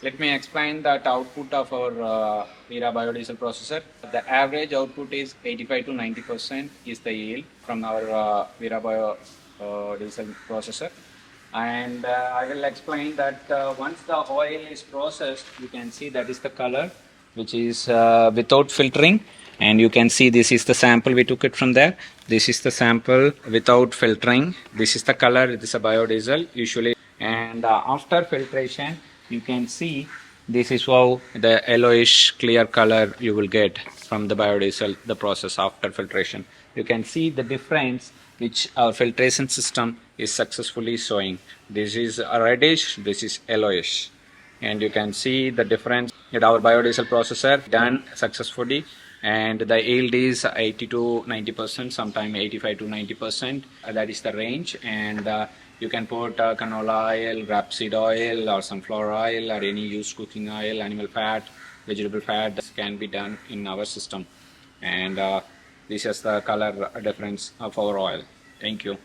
Let me explain that output of our VEERA biodiesel processor. The average output is 85 to 90% is the yield from our VEERA biodiesel processor. And I will explain that once the oil is processed, you can see that is the color which is without filtering, and you can see this is the sample we took it from there. This is the sample without filtering. This is the color. This is a biodiesel usually, and after filtration you can see this is how the yellowish clear color you will get from the biodiesel, the process after filtration. You can see the difference which our filtration system is successfully showing. This is a reddish, this is yellowish, and you can see the difference that our biodiesel processor done successfully, and the yield is 80 to 90%, sometime 85 to 90%. That is the range, and you can put canola oil, rapeseed oil, or sunflower oil, or any used cooking oil, animal fat, vegetable fat. This can be done in our system, and this is the color difference of our oil. Thank you.